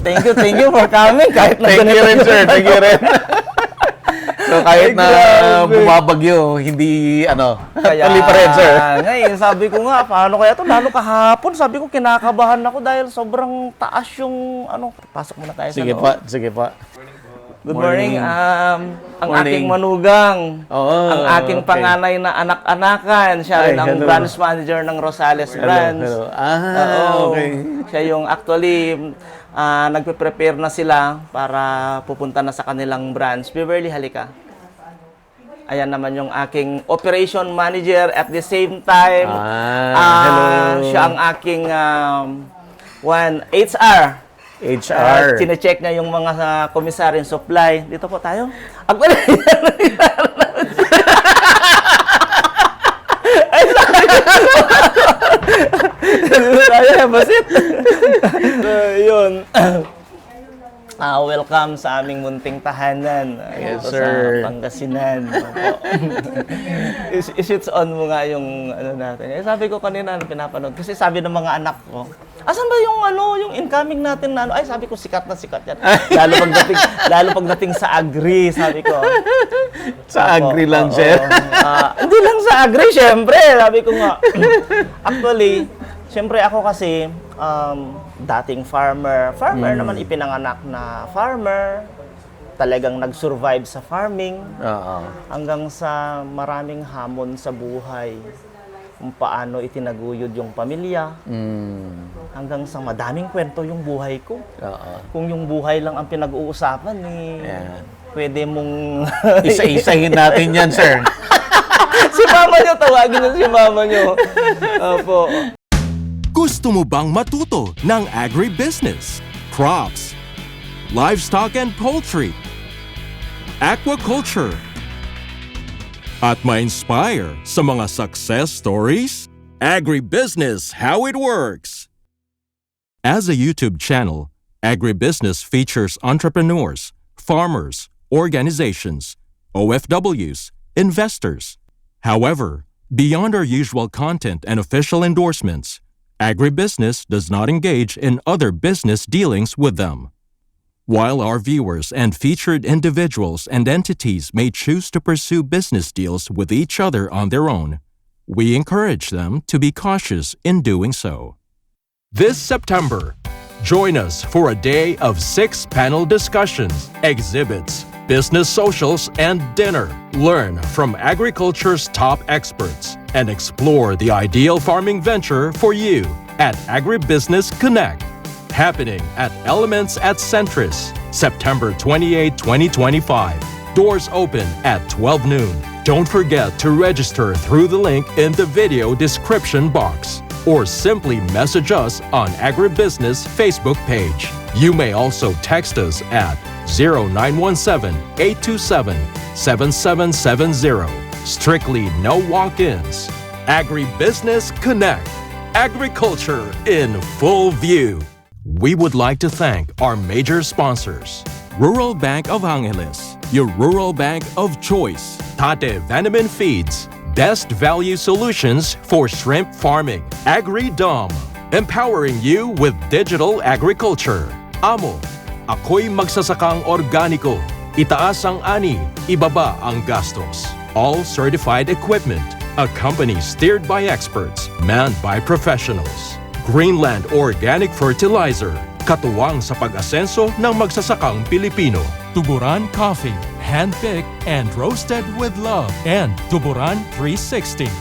Thank you for coming. Kahit na Thank you rin, sir. Thank you rin. So kahit Ay, na grabe. bumabagyo, hindi Kaya, tuloy pa rin, sir. Ngayon, sabi ko nga, paano kaya to? Lalo kahapon, sabi ko, kinakabahan ako dahil sobrang taas yung, pasok muna tayo Sige sa loob. pa, sige pa. Good morning. Ang Morning. aking manugang, Oo, ang aking okay. panganay na anak-anakan, siya rin Ay, ang hello. branch manager ng Rosales branch. Hello. Oo. Okay. Siya yung actually, nagpe-prepare na sila para pupunta na sa kanilang branch. Beverly, halika. Ayan naman yung aking operation manager at the same time. Hello. Siya ang aking HR. HR. Chine-check niya yung mga komisaryong supply. Dito po tayo. Ay, sorry. Basit. So, yun. Welcome sa aming munting tahanan. Yes, Dito sir. Sa Pangasinan. Is-switch on mo nga yung natin. Sabi ko kanina, pinapanood. Kasi sabi ng mga anak ko, asan ba yung yung incoming natin na Ay, sabi ko, sikat na sikat yan. lalo pagdating sa agri, sabi ko. Sa agri lang, sir. Hindi lang sa agri, syempre. Sabi ko nga. Actually, syempre ako kasi, dating farmer. Farmer naman ipinanganak na farmer. Talagang nag-survive sa farming. Oo. Hanggang sa maraming hamon sa buhay. Kung paano itinaguyod yung pamilya. Hanggang sa madaming kwento yung buhay ko. Oo. Kung yung buhay lang ang pinag-uusapan, Yan. pwede mong... Isa-isahin natin yan, sir. Si mama nyo, tawagin nyo si mama nyo. Opo. Gusto mo bang matuto ng agribusiness, crops, livestock and poultry, aquaculture, at ma-inspire sa mga success stories? Agribusiness How It Works! As a YouTube channel, Agribusiness features entrepreneurs, farmers, organizations, OFWs, investors. However, beyond our usual content and official endorsements, Agribusiness does not engage in other business dealings with them. While our viewers and featured individuals and entities may choose to pursue business deals with each other on their own, we encourage them to be cautious in doing so. This September, join us for a day of 6 panel discussions, exhibits, business socials, and dinner. Learn from agriculture's top experts and explore the ideal farming venture for you at Agribusiness Connect. Happening at Elements at Centris, September 28, 2025. Doors open at 12 noon. Don't forget to register through the link in the video description box or simply message us on Agribusiness Facebook page. You may also text us at 0917-827-7770. Strictly no walk-ins. Agribusiness Connect. Agriculture in full view. We would like to thank our major sponsors. Rural Bank of Angeles, your rural bank of choice. Tate Vanaman Feeds, best value solutions for shrimp farming. AgriDom, empowering you with digital agriculture. Amo, ako'y magsasakang organiko. Itaas ang ani, ibaba ang gastos. All certified equipment. A company steered by experts, manned by professionals. Greenland Organic Fertilizer, katuwang sa pag-asenso ng magsasakang Pilipino. Tuburan Coffee, hand-picked and roasted with love. And Tuburan 360.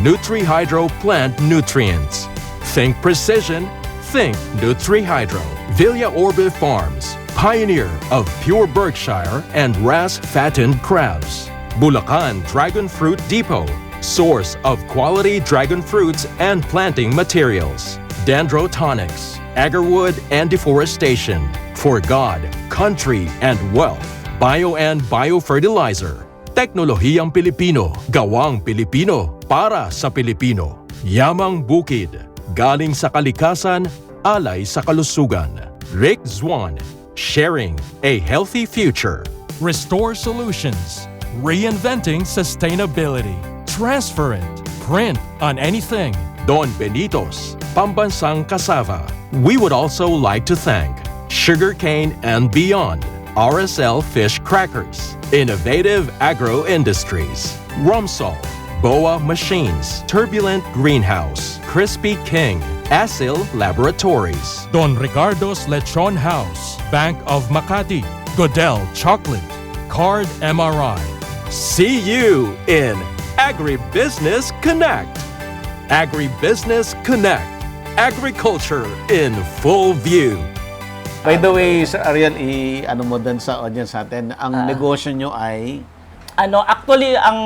NutriHydro Plant Nutrients. Think precision, think NutriHydro. Villa Orbe Farms, pioneer of pure Berkshire and RAS-fattened crabs. Bulacan Dragon Fruit Depot, source of quality dragon fruits and planting materials. Dendrotonics, agarwood and deforestation for God, country, and wealth. Bio and biofertilizer. Teknolohiyang Pilipino, gawang Pilipino, para sa Pilipino. Yamang Bukid, galing sa kalikasan, alay sa kalusugan. Rick Zwan, sharing a healthy future. Restore Solutions, reinventing sustainability. Transparent, print on anything. Don Benitos, Pambansang Cassava. We would also like to thank sugarcane and beyond, RSL Fish Crackers, Innovative Agro Industries, Rumsol, Boa Machines, Turbulent Greenhouse, Crispy King, Asil Laboratories, Don Ricardo's Lechon House, Bank of Makati, Godel Chocolate, Card MRI. See you in Agribusiness Connect. Agribusiness Connect. Agriculture in full view. By the way, Sir Ariel, ano mo din sa audience natin, ang negosyo nyo ay... Actually, ang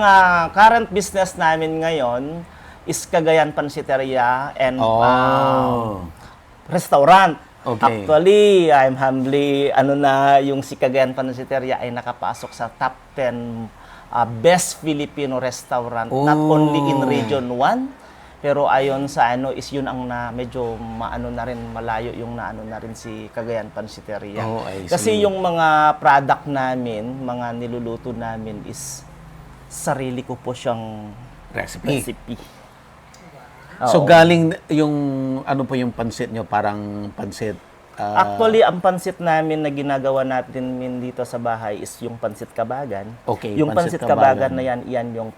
current business namin ngayon is Cagayan Pansiteria and restaurant. Okay. Actually, I'm humbly, yung si Cagayan Pansiteria ay nakapasok sa top 10 best Filipino restaurant, not only in Region 1, pero ayon sa is yun ang medyo na rin, malayo yung na rin si Cagayan Pansiteria. I see. Kasi yung mga product namin, mga niluluto namin is sarili ko po siyang recipe. So Oo. galing yung, ano po yung pansit nyo? Parang pansit? Actually, ang pansit namin na ginagawa natin dito sa bahay is yung pansit kabagan. Okay, Yung pansit pansit kabagan kabagan. na yan yung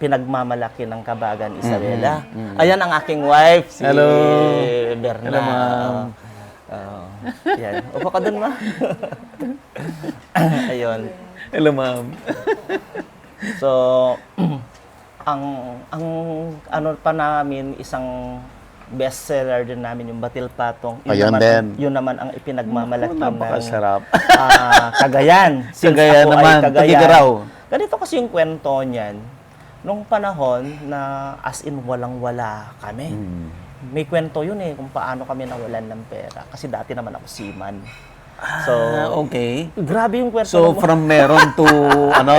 pinagmamalaki ng kabagan, Isabela. Ayan ang aking wife, si Hello. Berna. Hello, ma'am. Yan. Upo ka dun, ma. Ayun. Hello, ma'am. So, ang ano pa namin, isang bestseller din namin yung Batil Patong. Ayun din. Yun naman ang ipinagmamalaki ng Napakasarap. Cagayan. Since Cagayan ako ay naman, Cagayan. Tugigaraw. Ganito kasi yung kwento niyan. Nung panahon na as in walang-wala kami. May kwento yun kung paano kami nawalan ng pera. Kasi dati naman ako seaman. So, Okay. grabe yung kwento. So, ng- from meron to,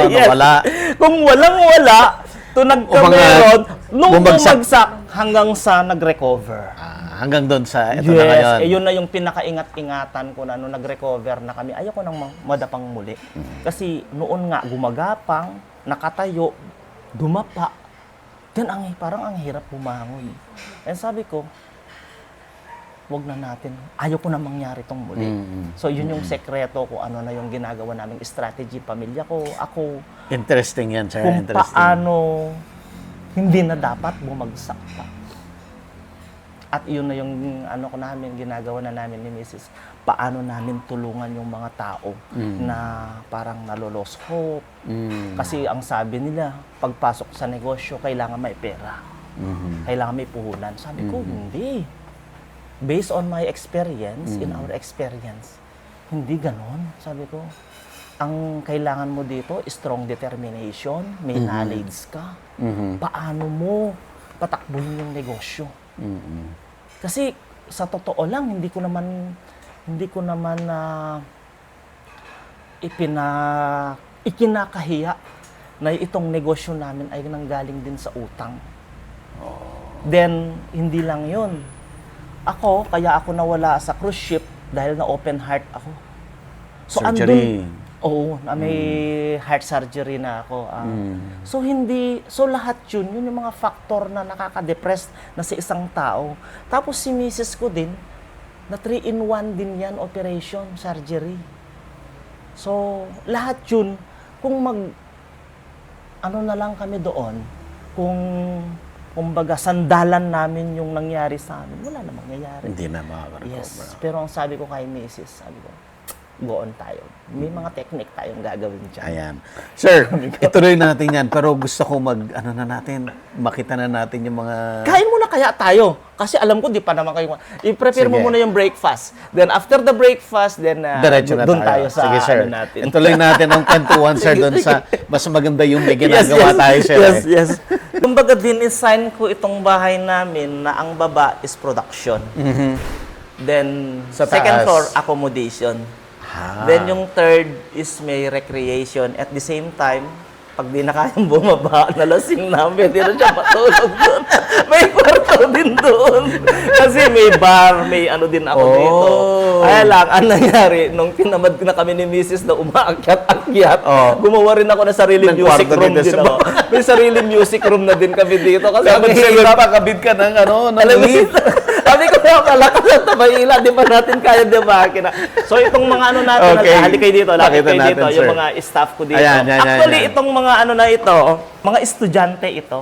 Yes. nawala. Kung walang-wala, to nagkameron, nung bumagsak. bumagsak hanggang sa nag-recover. Hanggang doon sa, ito na ngayon. Yun na yung pinakaingat-ingatan ko na nung nag-recover na kami. Ayoko nang madapang muli. Kasi noon nga, gumagapang, nakatayo, dumapa. Then parang ang hirap bumangon. And sabi ko, wag na natin. Ayoko na mangyari tong muli. So yun yung sekreto ko, ano na yung ginagawa naming strategy, pamilya ko, ako, Interesting yan, sir. kung Interesting. paano hindi na dapat bumagsak pa. At yun na yung ginagawa na namin ni Mrs. Paano namin tulungan yung mga tao na parang nalolos hope. Kasi ang sabi nila, pagpasok sa negosyo, kailangan may pera. Kailangan may puhunan. Sabi ko, hindi. Based on my experience, in our experience, hindi ganon. Sabi ko, ang kailangan mo dito, strong determination, may knowledge ka. Paano mo patakbuhin yung negosyo? Kasi sa totoo lang, hindi ko naman ikinakahiya na itong negosyo namin ay nanggaling din sa utang. Then, hindi lang yun. Kaya ako nawala sa cruise ship dahil na open heart ako. So, Surgery. na may heart surgery na ako. So lahat yun yung mga factor na nakaka-depress na sa isang tao. Tapos si misis ko din, na 3-in-1 din yan, operation, surgery. So, lahat yun, kung na lang kami doon, kumbaga, sandalan namin yung nangyari sa amin, wala na mangyayari. Hindi na makaka-recover. Yes, pero ang sabi ko kay misis, sabi ko, go on tayo. May mga technique tayong gagawin dyan. Ayan. Sir, ituloy natin yan. Pero gusto ko makita na natin yung mga... Kain muna kaya tayo. Kasi alam ko, di pa naman kayo. I-prepare mo Sige. muna yung breakfast. Then after the breakfast, then Diretso na doon tayo sa Sige, sir. natin. Ituloy natin ang kwentuhan, sir, doon sa mas maganda yung may ginagawa tayo, sir. Yes. Kumbaga, din-assign ko itong bahay namin na ang baba is production. Then, Sa taas. second floor, accommodation. Then yung third is may recreation. At the same time, Pag di na kayang bumaba, nalasing namin, di na siya matulog doon. May kwarto din doon. Kasi may bar, may ano din ako dito. Kaya lang, ang nangyari, nung tinamad na kami ni Mrs. na umaakyat-akyat, gumawa rin ako ng sarili Ng music kwarto room dito din sa ako. May sarili music room na din kami dito. Kasi ang Dapat hirap. seven pa, kabit ka ng ano, ng Alam mo, lift. sabi ko na malakas at tabayila, di ba natin kaya di ba? So itong mga ano natin, Okay. halik kayo dito, lakit Pakita kayo natin, dito, yung sir. mga staff ko dito. Ayan, yan, Actually, yan. itong mga ano na ito, mga estudyante ito.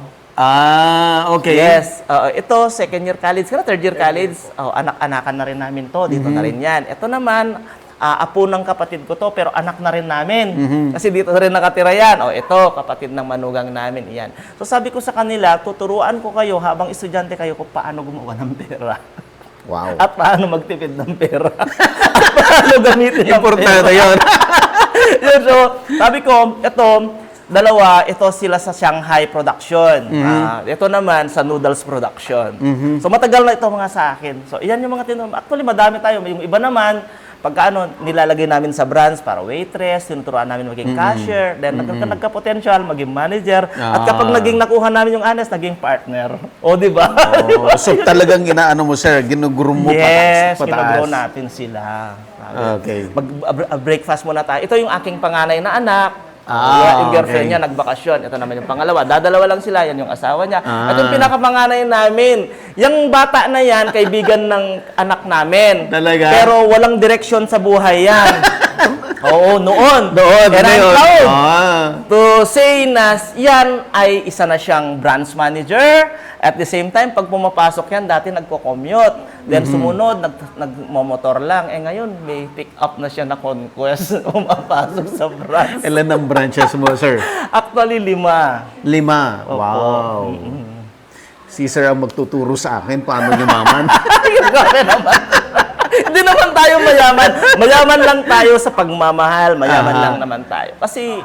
Okay. Yes. Ito, second year college, third year college. Anak-anakan na rin namin to. Dito na rin yan. Ito naman, apo ng kapatid ko to, pero anak na rin namin. Kasi dito na rin nakatira yan. Ito, kapatid ng manugang namin. Yan. So sabi ko sa kanila, tuturuan ko kayo habang estudyante kayo kung paano gumawa ng pera. Wow. At paano magtipid ng pera. At paano gamitin ang Importante pera. yun. Yun, so, sabi ko, dalawa, ito sila sa Shanghai production. Ito naman sa noodles production. So, matagal na ito mga sa akin. So, iyan yung mga tinuro. Actually, madami tayo. Yung iba naman, pagka nilalagay namin sa branch para waitress, tinuturuan namin maging cashier, then nagka-potential, maging manager. At kapag naging nakuha namin yung honest, naging partner. O, di ba? So talagang inaano mo, sir, ginuguro mo Yes, pataas. ginagro natin sila. Okay. Breakfast muna tayo. Ito yung aking panganay na anak. Yung girlfriend niya, nagbakasyon. Ito naman yung pangalawa. Dadalawa lang sila. Yan yung asawa niya. At yung pinakapanganay namin, yung bata na yan, kaibigan ng anak namin. Talaga? Pero walang direksyon sa buhay yan. Oo, noon. Doon, And I'm yun. proud Ah. to say na yan ay isa na siyang branch manager. At the same time, pag pumapasok yan, dati nagko-commute. Then sumunod, nagmomotor lang. Ngayon, may pick up na siya na conquest. Pumapasok sa branch. Ilan ang branches mo, sir? Actually, 5. 5. Wow. Si sir ang magtuturo sa akin paano yumaman. Grabe naman. Hindi naman tayo mayaman. Mayaman lang tayo sa pagmamahal. Mayaman lang naman tayo. Kasi,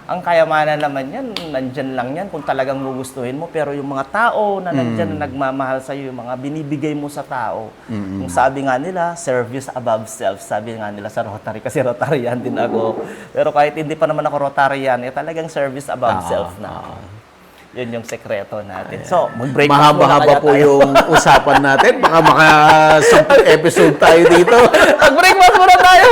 ang kayamanan naman yan, nandyan lang yan kung talagang gugustuhin mo. Pero yung mga tao na nandyan na nagmamahal sa'yo, yung mga binibigay mo sa tao, kung sabi nga nila, service above self. Sabi nga nila sa Rotary, kasi Rotarian din ako. Pero kahit hindi pa naman ako Rotarian, talagang service above self na. Yun yung sekreto natin. So, mag-breakfast muna Mahaba-haba kaya po tayo. yung usapan natin. Baka maka-10 episode tayo dito. Mag-breakfast muna tayo!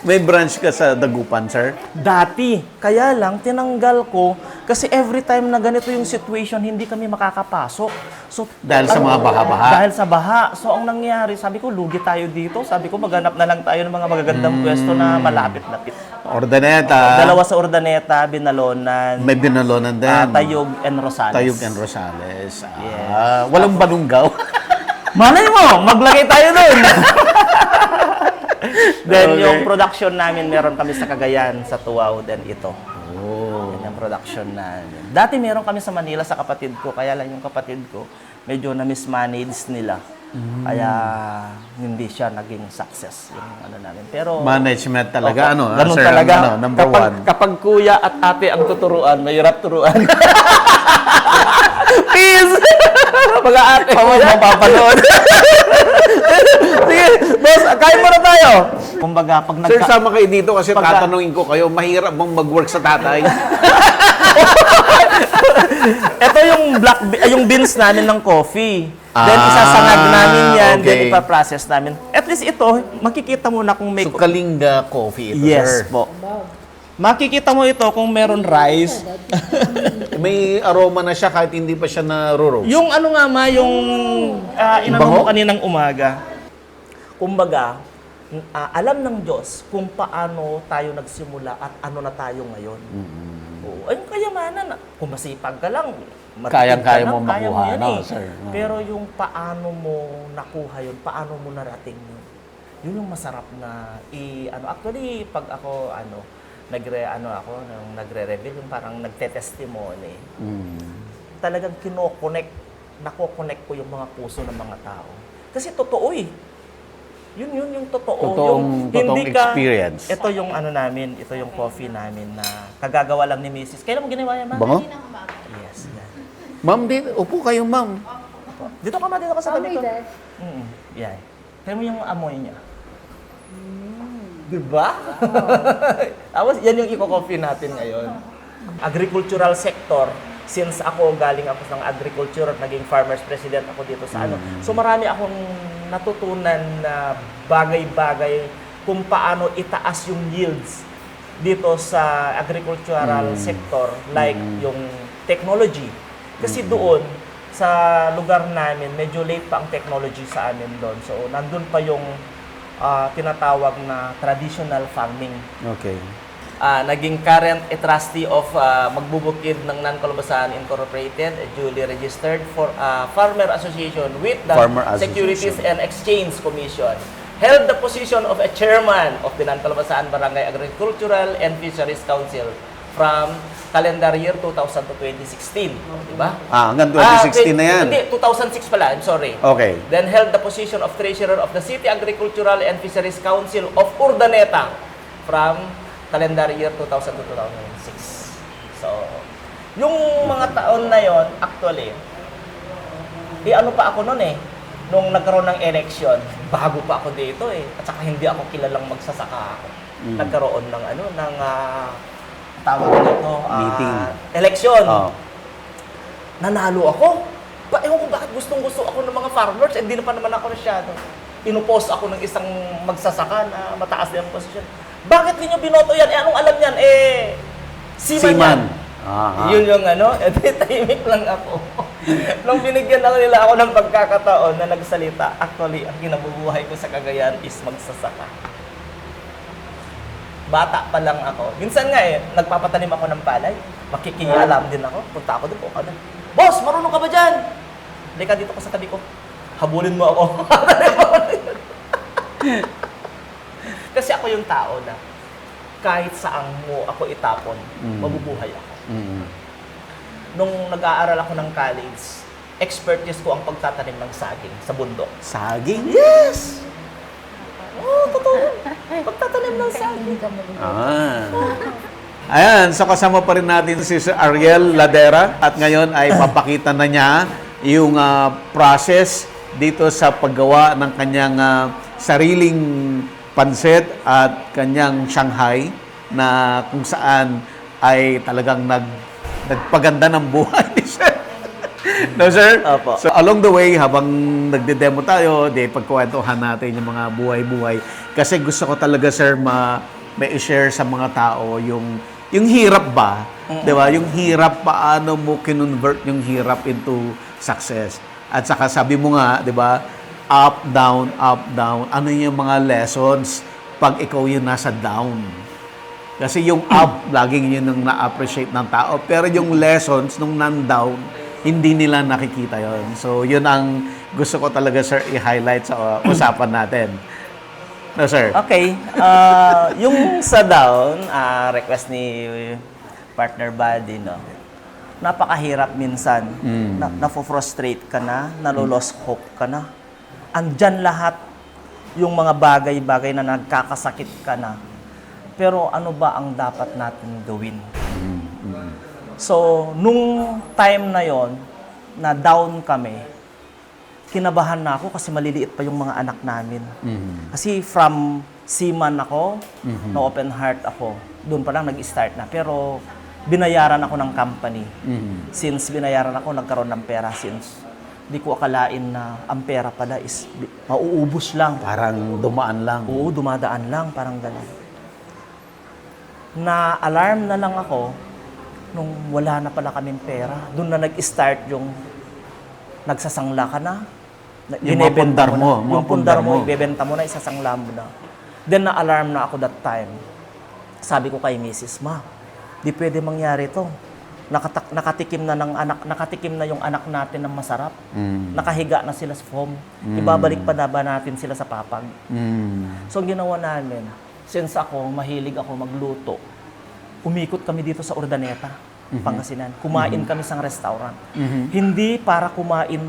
May branch ka sa Dagupan, sir? Dati. Kaya lang, tinanggal ko kasi every time na ganito yung situation, hindi kami makakapasok. So, Dahil sa mga baha-baha? Dahil sa baha. So, ang nangyari, sabi ko, lugi tayo dito. Sabi ko, maghanap na lang tayo ng mga magagandang pwesto na malapit-lapit. Ordaneta. Dalawa sa Ordaneta, Binalonan, May binalonan din. Tayog and Rosales. Tayog and Rosales. Walang banunggaw. Malay mo, maglagay tayo doon. Then, Okay. yung production namin, meron kami sa Cagayan, sa Tuaw, then ito. Yan ang production namin. Dati meron kami sa Manila sa kapatid ko, kaya lang yung kapatid ko, medyo na-mismanage nila. Kaya hindi siya naging success yung ano namin. Pero Management talaga, Opo, ano? ganun sir, talaga. Ano, number kapag, 1. Kapag kuya at ate ang tuturuan, mahirap turuan. Please! Mga ate mo mapapanood. Sige, boss, kain muna tayo. Kumbaga, pag Sir, sama kayo dito kasi Pagka- tatanungin ko kayo, mahirap bang mag-work sa tatay? Ito yung yung beans namin ng coffee. Then isasangag namin yan, then okay. ipaprocess namin. At least ito, makikita mo na kung may... So, Kalinga Coffee ito, Yes sir. po. Makikita mo ito kung meron rice. May aroma na siya kahit hindi pa siya na-roast. Yung ano nga ma, yung inano Bango? mo kaninang umaga. Kumbaga, alam ng Diyos kung paano tayo nagsimula at ano na tayo ngayon. Oo. Ay, yung kayamanan, kung masipag ka lang, matipid Kayang-kaya ka mo lang, kaya makuha, yan no, eh. sir? No. Pero yung paano mo nakuha yun, paano mo narating yun, yun yung masarap na actually, pag ako, nagre-reveal, yung parang nagte-testimony, talagang nako-connect ko yung mga puso ng mga tao. Kasi totoo eh. Yun yung totoo. Totoong experience. Ito yung namin, ito yung coffee namin na kagagawa lang ni Mrs. Kailan mo ginawa yan, ma'am? Bango? Yes, yan. Ma'am, upo kayo, ma'am. Dito ka sa tabi ko. Yan. Kaya mo yung amoy niya. Diba? Tapos yan yung i-coffee natin ngayon. agricultural sector, since ako galing ako ng agriculture at naging farmers president ako dito sa ano. So marami akong natutunan na bagay-bagay kung paano itaas yung yields dito sa agricultural sector, like yung technology. Kasi doon sa lugar namin, medyo late pa ang technology sa amin doon. So nandun pa yung tinatawag na traditional farming. Okay. Naging current trustee of Magbubukid ng Non-Calabasan Incorporated, duly registered for Farmer Association with the Farmer Association. Securities and Exchange Commission. Held the position of a chairman of the Non-Calabasan Barangay Agricultural and Fisheries Council from calendar year 2000 to 2016. Di ba? Hanggang 2016 na yan. Hindi, 2006 pala. I'm sorry. Okay. Then held the position of treasurer of the City Agricultural and Fisheries Council of Urdaneta from calendar year 2000 to 2006. So, yung mga taon na yon, actually, ano pa ako noon eh, nung nagkaroon ng election, bago pa ako dito eh, at saka hindi ako kilalang magsasaka ako. Nagkaroon ng tawag nito, Meeting. election. Oh. Nanalo ako. Ewan ko bakit gustong-gusto ako ng mga farmers, hindi na pa naman ako masyado. Inupost ako ng isang magsasaka na mataas din ang posisyon. Bakit niyo binoto yan? Anong alam yan? Seaman yan. Yun yung tahimik lang ako. Nung binigyan nila ako ng pagkakataon na nagsalita, actually, ang kinabubuhay ko sa Cagayan is magsasaka. Bata pa lang ako. Minsan nga nagpapatanim ako ng palay. Makikialam din ako. Punta ako doon po. Boss, marunong ka ba dyan? Hindi ka dito ko sa tabi ko. Habulin mo ako. Kasi ako yung tao na kahit saan mo ako itapon, mabubuhay ako. Nung nag-aaral ako ng college, expertise ko ang pagtatanim ng saging sa bundok. Saging? Yes! Totoo. Pagtatanim ng saging. Ayan, so kasama pa rin natin si Sir Ariel Ladera at ngayon ay papakita na niya yung process dito sa paggawa ng kanyang sariling pansit at kanyang Shanghai na kung saan ay talagang nagpaganda ng buhay ni Sir. No, sir? Opo. So, along the way, habang nagde-demo tayo, pagkwentuhan natin yung mga buhay-buhay. Kasi gusto ko talaga, sir, may i-share sa mga tao yung hirap ba? Di ba? Yung hirap, paano mo kinonvert yung hirap into success. At saka sabi mo nga, di ba, up, down, ano yung mga lessons pag ikaw yung nasa down. Kasi yung up, laging yun ang na-appreciate ng tao. Pero yung lessons nung non-down, hindi nila nakikita yon. So, yun ang gusto ko talaga, sir, i-highlight sa usapan natin. No, sir? Okay. Yung sa down, request ni partner Buddy, no? Napakahirap minsan. Nafo-frustrate ka na, nalo-lost hope ka na. Andyan lahat yung mga bagay-bagay na nagkakasakit ka na. Pero ano ba ang dapat natin gawin? So, nung time na yon na down kami, kinabahan na ako kasi maliliit pa yung mga anak namin. Kasi from seaman ako, na open heart ako, doon pa lang nag-start na. Pero binayaran ako ng company. Since binayaran ako, nagkaroon ng pera since di ko akalain na ang pera pala is mauubos lang. Parang dumaan lang. Oo, dumadaan lang, parang gano'n. Na-alarm na lang ako nung wala na pala kaming pera. Doon na nag-start yung nagsasangla ka na. Yung mga pundar mo. Yung pundar mo, ibebenta mo na, isasangla mo na. Then na-alarm na ako that time. Sabi ko kay Mrs. Ma, di pwede mangyari to. Nakatikim na yung anak natin ng masarap. Nakahiga na sila sa foam. Ibabalik pa na ba natin sila sa papag? So ang ginawa namin, since ako, mahilig ako magluto, umikot kami dito sa Urdaneta, Pangasinan. Kumain kami sa restaurant. Hindi para kumain,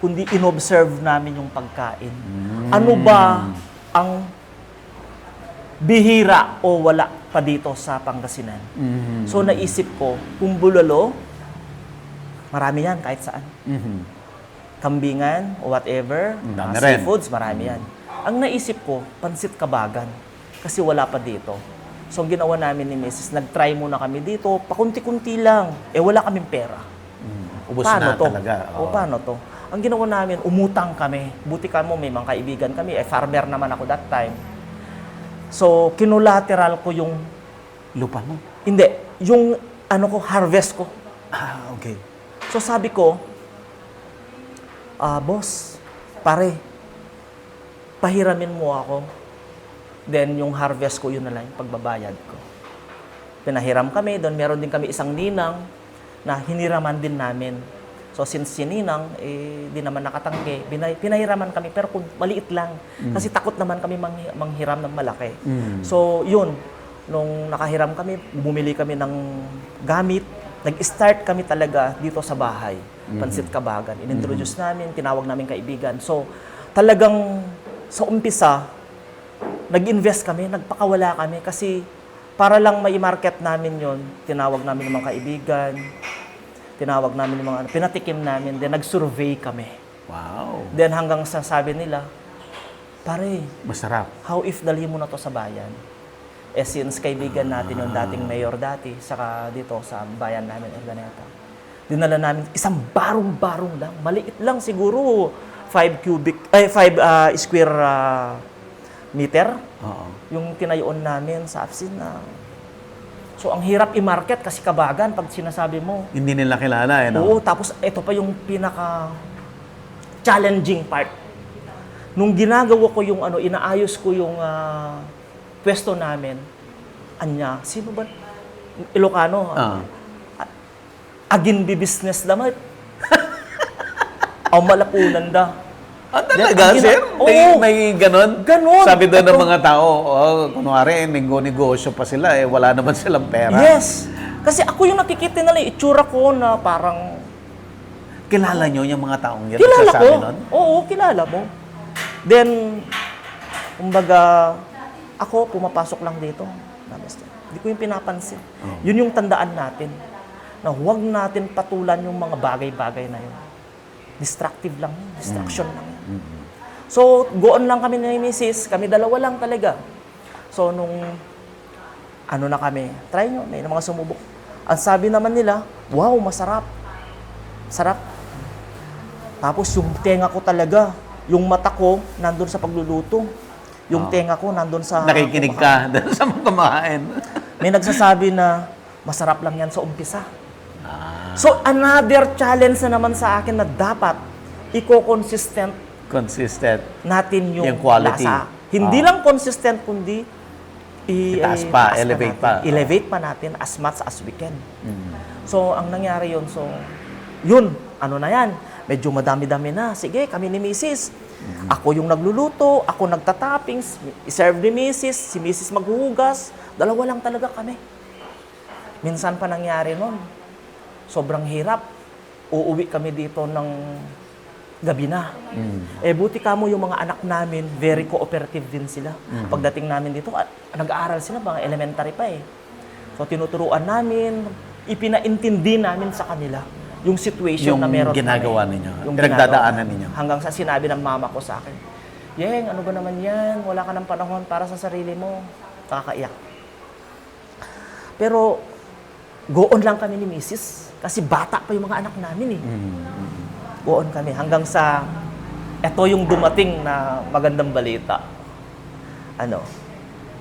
kundi inobserve namin yung pagkain. Ano ba ang bihira o wala pa dito sa Pangasinan? So naisip ko, kung bulalo, marami yan kahit saan. Kambingan o whatever, Dami rin. seafoods, marami yan. Ang naisip ko, pansit kabagan. Kasi wala pa dito. So, ang ginawa namin ni Mrs., nag-try muna kami dito, pakunti-kunti lang. Wala kaming pera. Ubus Paano na to? talaga. O, paano to? Ang ginawa namin, umutang kami. Buti ka mo, may mga kaibigan kami. Farmer naman ako that time. So, kinulateral ko yung, Lupa mo? hindi, yung harvest ko. Okay. So, sabi ko, boss, pare, pahiramin mo ako. Then, yung harvest ko, yun na lang yung pagbabayad ko. Pinahiram kami, doon meron din kami isang ninang na hiniraman din namin. So, since si ninang, di naman nakatanggi, pinahiraman kami, pero kung maliit lang. Kasi takot naman kami manghiram ng malaki. So, yun, nung nakahiram kami, bumili kami ng gamit, nag-start kami talaga dito sa bahay, Pansit Kabagan. In-introduce namin, tinawag namin kaibigan. So, talagang sa umpisa, nag-invest kami, nagpakawala kami kasi para lang mai-market namin yon, tinawag namin ng mga kaibigan, tinawag namin ng mga pinatikim namin, then nag-survey kami. Wow. Then hanggang sa sabi nila, pare, Masarap. how if dalhin mo na to sa bayan? Since kaibigan natin yung dating mayor dati, saka dito sa bayan namin, Urdaneta. Dinala namin isang barong-barong lang, maliit lang siguro, 5 square meter. Oo. Yung tinayoon namin sa Apsin na. So, ang hirap i-market kasi Kabagan pag sinasabi mo. Hindi nila kilala, no? Oo, tapos ito pa yung pinaka-challenging part. Nung ginagawa ko yung inaayos ko yung pwesto namin, sino ba? Ilocano. Agin business damat. Ang malapunan da. Talaga, Then, sir? May ganon? Ganon. Sabi doon ng mga tao, kunwari, negosyo pa sila, wala naman silang pera. Yes. Kasi ako yung nakikita nila, itsura ko na parang... Kilala nyo yung mga taong yan? Kilala ko. Nagsasabi nun? Oo, kilala mo. Then, kumbaga, ako pumapasok lang dito. Hindi ko yung pinapansin. Yun yung tandaan natin. Na huwag natin patulan yung mga bagay-bagay na yun. Distractive lang yun. Distraction lang yun. So, goon lang kami ni Mrs. Kami dalawa lang talaga. So, nung na kami, try nyo, may mga sumubok. Ang sabi naman nila, wow, masarap. Sarap. Tapos yung tenga ko talaga, yung mata ko, nandun sa pagluluto. Yung tenga ko, nandun sa... Nakikinig ka doon sa mga kumain. May nagsasabi na, masarap lang yan sa umpisa. So, another challenge na naman sa akin na dapat i-consistent natin yung quality. lasa. Hindi lang consistent, kundi itaas pa, elevate pa. Elevate pa natin as much as we can. So, ang nangyari yun, yun, na yan, medyo madami-dami na. Sige, kami ni Mrs. Ako yung nagluluto, ako nagtatoppings, iserve ni Mrs., si Mrs. maghuhugas. Dalawa lang talaga kami. Minsan pa nangyari nun. Sobrang hirap. Uuwi kami dito ng gabi na. Buti ka mo yung mga anak namin, very cooperative din sila. Pagdating namin dito, nag-aaral sila, mga elementary pa eh. So tinuturuan namin, ipinaintindi namin sa kanila yung situation na meron ginagawa kami. ninyo, Yung pinagdadaanan ninyo. Hanggang sa sinabi ng mama ko sa akin, Yeng, ano ba naman yan? Wala ka ng panahon para sa sarili mo. Kakaiyak. Pero, go-on lang kami ni Mrs. Kasi bata pa yung mga anak namin eh. Go-on kami. Hanggang sa, eto yung dumating na magandang balita.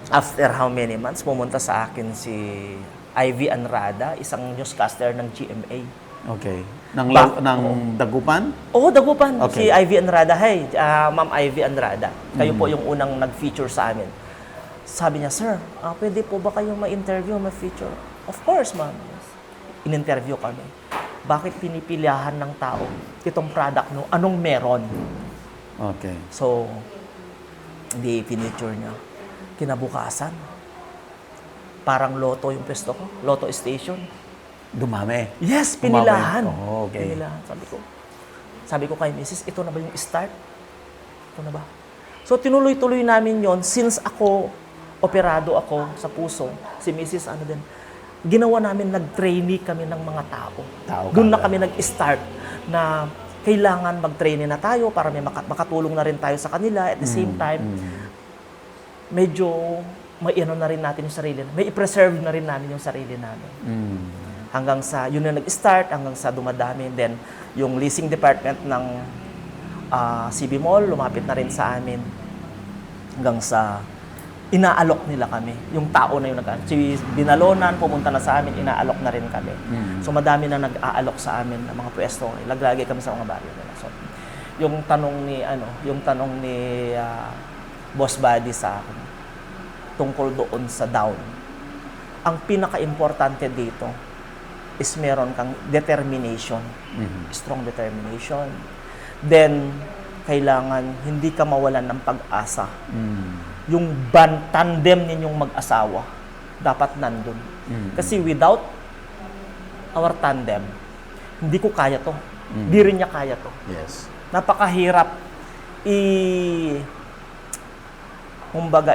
After how many months, pumunta sa akin si Ivy Anrada, isang newscaster ng GMA. Okay. Ng Dagupan? Oo, Dagupan. Si Okay. Ivy Anrada. Hey, Ma'am Ivy Anrada. Kayo po yung unang nag-feature sa amin. Sabi niya, sir, pwede po ba kayong ma-interview, ma-feature? Of course, ma'am. In-interview kami. Bakit pinipilihan ng tao itong product no? Anong meron? Okay. So, hindi feature niya. Kinabukasan, parang loto yung pwesto ko. Loto station. Dumami. Yes, pinilahan. Oh, okay. Pinilahan. Sabi ko kay Mrs., ito na ba yung start? Ito na ba? So, tinuloy-tuloy namin yon since ako, operado ako sa puso, si Mrs. din, ginawa namin, nag-trainee kami ng mga tao. Doon na kami nag-start na kailangan mag-trainee na tayo para may makatulong na rin tayo sa kanila. At the same time, medyo may ano na rin natin yung sarili, may i-preserve na rin namin yung sarili namin. Hanggang sa, yun na nag-start, hanggang sa dumadami. Then, yung leasing department ng CB Mall, lumapit na rin sa amin. Hanggang sa, inaalok nila kami. Yung tao na yun, si Binalonan, pumunta na sa amin, inaalok na rin kami. So, madami na nag-aalok sa amin ng mga pwesto. Laglagay kami sa mga baryo nila. So, yung tanong ni Boss Buddy sa akin, tungkol doon sa down. Ang pinaka-importante dito is meron kang determination. Strong determination. Then, kailangan hindi ka mawalan ng pag-asa. Yung tandem ninyong mag-asawa, dapat nandun. Kasi without our tandem, hindi ko kaya to. Hindi rin niya kaya to. Yes. Napakahirap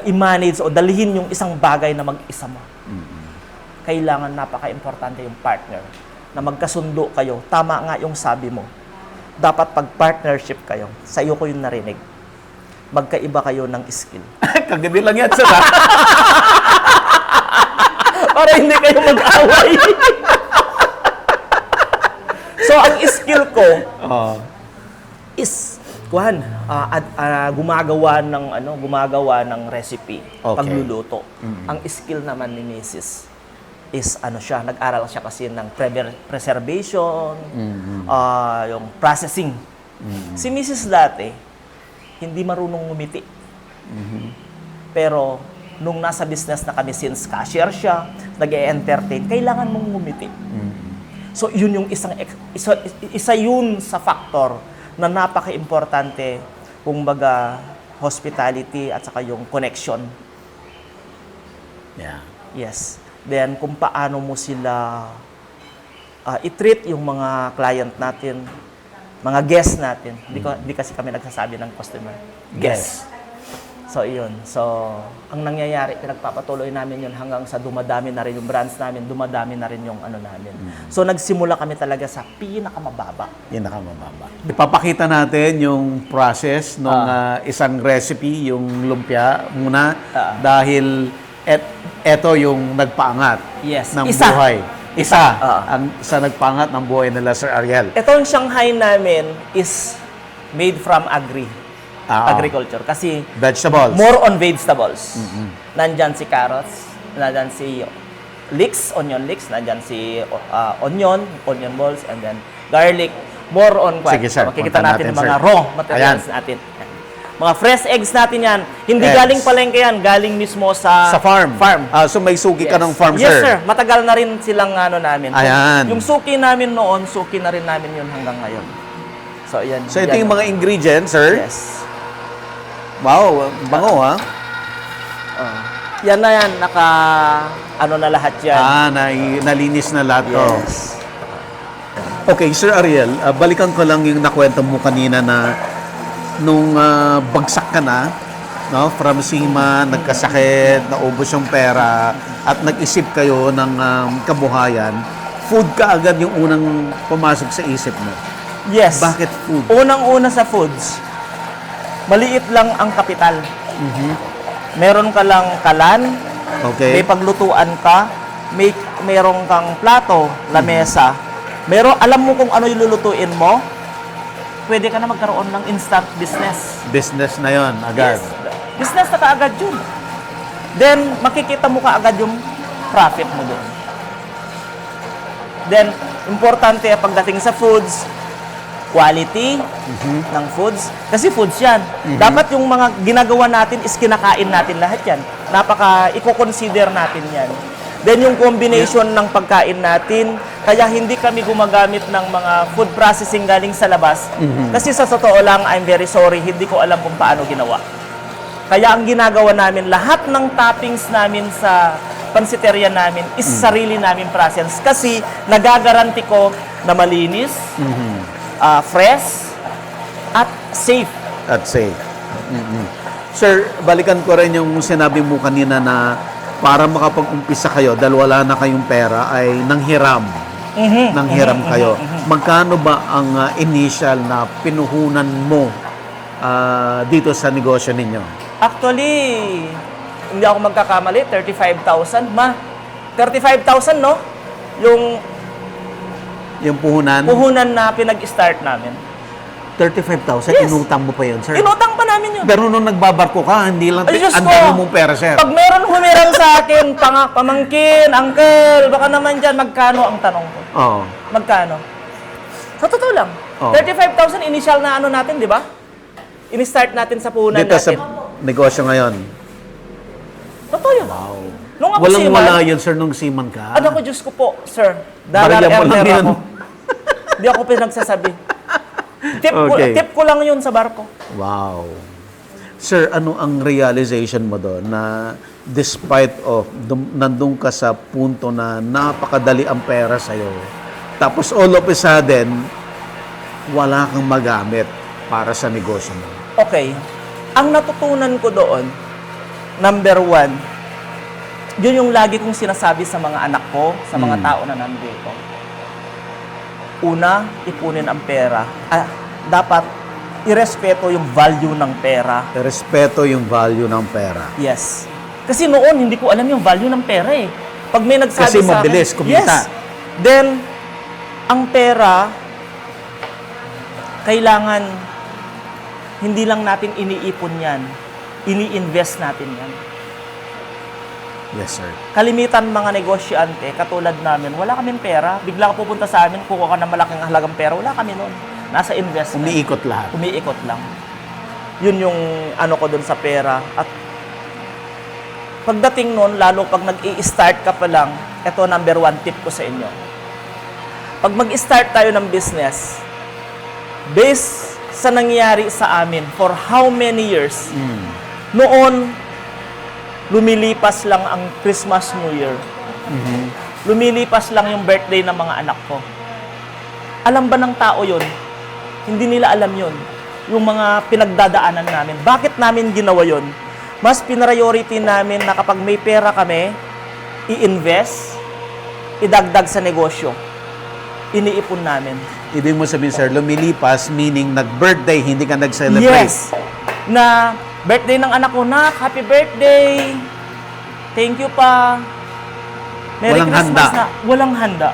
i-manage o dalhin yung isang bagay na mag-isa mo. Kailangan napaka-importante yung partner na magkasundo kayo. Tama nga yung sabi mo. Dapat pag partnership kayo, sa iyo ko yung narinig. Magkaiba kayo ng skill. Kagabi lang yan, sir. Ha? Para hindi kayo mag-away. So, ang skill ko is gumagawa ng recipe, Okay. pagluluto. Ang skill naman ni Mrs. is nag-aral siya kasi ng preservation, yung processing. Si Mrs. dati, hindi marunong ngumiti. Pero, nung nasa business na kami, since cashier siya, nag-e-entertain, kailangan mong ngumiti. So, yun yung isa yun sa factor na napaka-importante, kumbaga, hospitality at saka yung connection. Yeah. Yes. Then, kung paano mo sila i-treat yung mga client natin, mga guests natin. Di kasi kami nagsasabi ng customer. Guests. So, yun. So, ang nangyayari, pinagpapatuloy namin yun hanggang sa dumadami na rin yung brands namin, dumadami na rin yung namin. So, nagsimula kami talaga sa pinakamababa. Pinakamababa. Ipapakita natin yung process ng isang recipe, yung lumpia muna, dahil eto yung nagpaangat Yes. ng Isa. buhay. Ang isa nagpaangat ng buhay nila, Sir Ariel. Itong Shanghai namin is made from agriculture. Kasi Vegetables. more on vegetables. Nandyan si carrots, nandyan si onion leeks, nandyan si onion balls, and then garlic. More on Sige, sir. makikita Punta natin natin, yung mga sir. raw materials natin. Mga fresh eggs natin yan. Hindi Eggs. galing palengke yan, galing mismo sa farm. farm. So may suki ka ng farm, Yes, sir? sir. Matagal na rin silang namin. Ayan. Yung suki namin noon, suki na rin namin yun hanggang ngayon. So, yan. So ito yan. yung mga ingredients, sir? Yes. Wow, bango ha? Yan na yan, na lahat yan. Nalinis na lahat to. Yes. Okay, Sir Ariel, balikan ko lang yung nakwento mo kanina na nung bagsak ka na, no, from SEMA, nagkasakit, naubos yung pera, at nag-isip kayo ng kabuhayan, food ka agad yung unang pumasok sa isip mo. Yes. Bakit food? Unang-una sa foods, maliit lang ang kapital. Meron ka lang kalan, Okay. may paglutuan ka, meron kang plato, lamesa, alam mo kung ano yung lulutuin mo, pwede ka na magkaroon ng instant business. Business na yon agad. Yes. Business na kaagad yun. Then, makikita mo kaagad yung profit mo doon. Then, importante pagdating sa foods, quality ng foods. Kasi foods yan. Dapat yung mga ginagawa natin is kinakain natin lahat yan. I-consider natin yan. Then yung combination ng pagkain natin, kaya hindi kami gumagamit ng mga food processing galing sa labas. Kasi sa totoo lang, I'm very sorry, hindi ko alam kung paano ginawa. Kaya ang ginagawa namin, lahat ng toppings namin sa pansiteria namin is sarili namin process. Kasi nagagaranti ko na malinis, fresh, at safe. At safe. Sir, balikan ko rin yung sinabi mo kanina na para makapag-umpisa kayo dahil wala na kayong pera ay nanghiram. Nanghiram kayo. Magkano ba ang initial na pinuhunan mo dito sa negosyo ninyo? Actually, hindi ako magkakamali, 35,000. Ma, 35,000, no? Yung puhunan, puhunan na pinag-start namin. 35,000, Yes. inutang mo pa yun, sir. Inutang pa namin yun. Pero nung nagbabarko ka, hindi lang, Ay, Diyos ang ko. dami mong pera, sir. Pag meron humirang sa akin, pamangkin, uncle, baka naman dyan, magkano ang tanong ko? Oo. Magkano? Sa totoo lang. Oh. 35,000 initial na ano natin, di ba? In-start natin sa puhunan Dito sa natin. negosyo ngayon. Totoo yun. Wow. Nung ako Walang seaman, wala yun, sir, nung seaman ka. ano ko, Diyos ko po, sir. Dollar Barya mo lang earner yun. ako. Hindi ako pinagsasabi. Okay. Tip ko lang yun sa barko. Wow. Sir, ano ang realization mo doon na despite of nandun ka sa punto na napakadali ang pera sa'yo, tapos all of a sudden, wala kang magamit para sa negosyo mo? Okay. Ang natutunan ko doon, number one, yun yung lagi kong sinasabi sa mga anak ko, sa mga tao na nandito. Una, ipunin ang pera. Dapat irespeto yung value ng pera. Respeto yung value ng pera. Yes. Kasi noon, hindi ko alam yung value ng pera eh. Pag may nagsabi Kasi sa akin, mabilis kumita. Yes. Then, ang pera, kailangan, hindi lang natin iniipon yan. Ini-invest natin yan. Yes, sir. Kalimitan mga negosyante, katulad namin, wala kaming pera. Bigla ka pupunta sa amin, kukuha ka ng malaking halagang pera. Wala kami noon. Nasa investment. Umiikot lahat. Umiikot lang. Yun yung ano ko dun sa pera. At pagdating nun, lalo pag nag-i-start ka pa lang, ito number one tip ko sa inyo. Pag mag-start tayo ng business, based sa nangyari sa amin for how many years, noon, lumilipas lang ang Christmas, New Year. Lumilipas lang yung birthday ng mga anak ko. Alam ba ng tao yun? Hindi nila alam yun. Yung mga pinagdadaanan namin. Bakit namin ginawa yun? Mas pinriority namin na kapag may pera kami, i-invest, idagdag sa negosyo. Iniipon namin. Ibig mo sabihin, sir, lumilipas, meaning nag-birthday, hindi ka nag-celebrate. Yes! Na birthday ng anak ko, nak, happy birthday! Thank you pa. Merry Walang Christmas handa. na. Walang handa.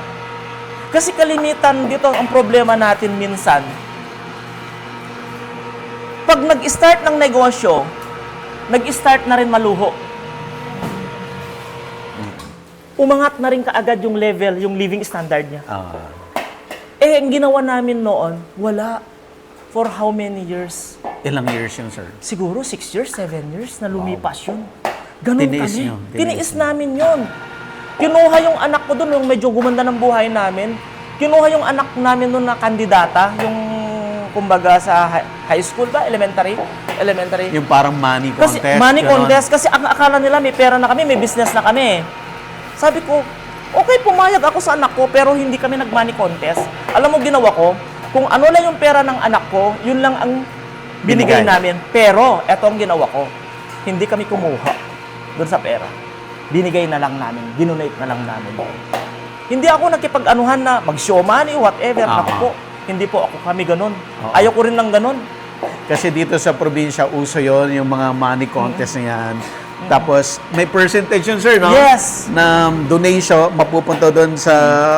Kasi kalimitan dito, ang problema natin minsan, pag nag-start ng negosyo, nag-start na rin maluho. Umangat na rin kaagad yung level, yung living standard niya. Ang ginawa namin noon, wala. For how many years? Ilang years yun, sir? Siguro 6 years, 7 years na lumipas yun. Ganun Tiniis kami. nyo, Tiniis namin yun. Kinuha yung anak ko doon, yung medyo gumanda ng buhay namin. Kinuha yung anak namin doon na kandidata, yung kumbaga sa high school ba? Elementary? Yung parang money Kasi contest. money ganon. contest. Kasi ang akala nila may pera na kami, may business na kami. Sabi ko, okay, pumayag ako sa anak ko, pero hindi kami nag-money contest. Alam mo, ginawa ko, kung ano lang yung pera ng anak ko, yun lang ang binigay Binigay. namin. Pero, eto ang ginawa ko, hindi kami kumuha doon sa pera. Binigay na lang namin, dinonate na lang namin. Hindi ako nakipag-anuhan na mag-show money, whatever. Ako po, hindi po ako kami ganun. Ayaw ko rin ng ganun. Kasi dito sa probinsya, uso yon yung mga money contest na yan. Tapos, may percentage yun, sir, no? Yes. Na donation, mapupunta doon sa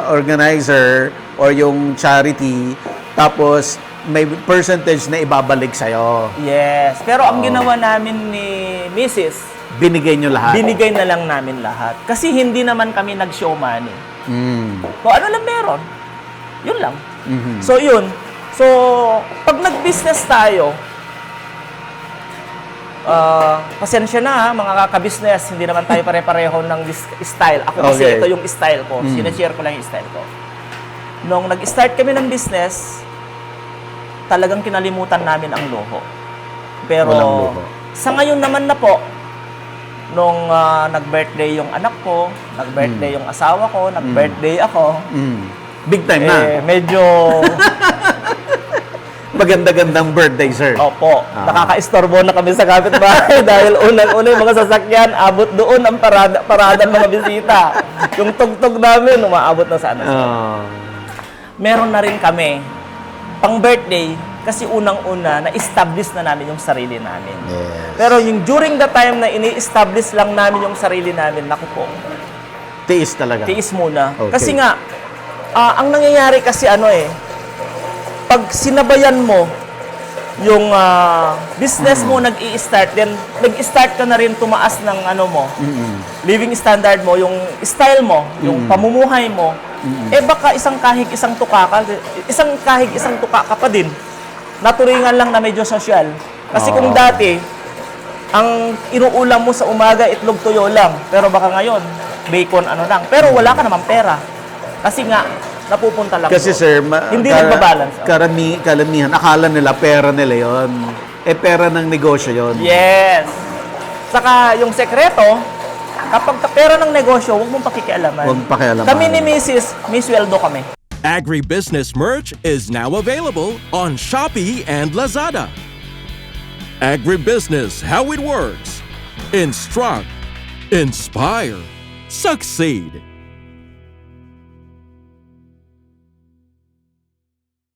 organizer or yung charity. Tapos, may percentage na ibabalik sa'yo. Yes. Pero ang ginawa namin ni Mrs., Binigay nyo lahat. binigay na lang namin lahat. Kasi hindi naman kami nag-show money. Mm. Kung ano lang meron, yun lang. Mhm. So, yun. So, pag nag-business tayo, pasensya na ha, mga kaka-business, hindi naman tayo pare-pareho ng style. Ako kasi Okay. ito yung style ko. Sinashare ko lang yung style ko. Nung nag-start kami ng business, talagang kinalimutan namin ang luho. Pero, Walang luho. sa ngayon naman na po, nung nag-birthday yung anak ko, nag-birthday yung asawa ko, nag-birthday ako, Mm. Big time na. medyo, Maganda-gandang birthday, sir. opo, nakaka-istorbo na kami sa kapitbahay dahil unang-una yung mga sasakyan, abot doon ang parada ng mga bisita. Yung tugtog namin, umaabot na sa ano. Ah. Meron na rin kami, pang birthday, Kasi unang-una, na-establish na namin yung sarili namin. Yes. Pero yung during the time na ini-establish lang namin yung sarili namin, naku po, Tiis talaga. tiis muna. Okay. Kasi nga, ang nangyayari kasi pag sinabayan mo yung business mo nag-i-start, then nag-start ka na rin tumaas ng living standard mo, yung style mo, yung pamumuhay mo, baka isang kahig, isang tuka ka pa din. Naturingan lang na medyo social. Kasi kung dati, ang inuulam mo sa umaga, itlog tuyo lang. Pero baka ngayon, bacon lang. Pero wala ka naman pera. Kasi nga, napupunta lang Kasi doon. sir, Hindi nagbabalance. Karamihan, akala nila pera nila yon. Pera ng negosyo yon. Yes. Saka yung sekreto, kapag pera ng negosyo, huwag mong pakikialaman. Huwag pakialaman. Kami ni Mrs. May sweldo kami. Agribusiness merch is now available on Shopee and Lazada. Agribusiness, how it works. Instruct, inspire, succeed.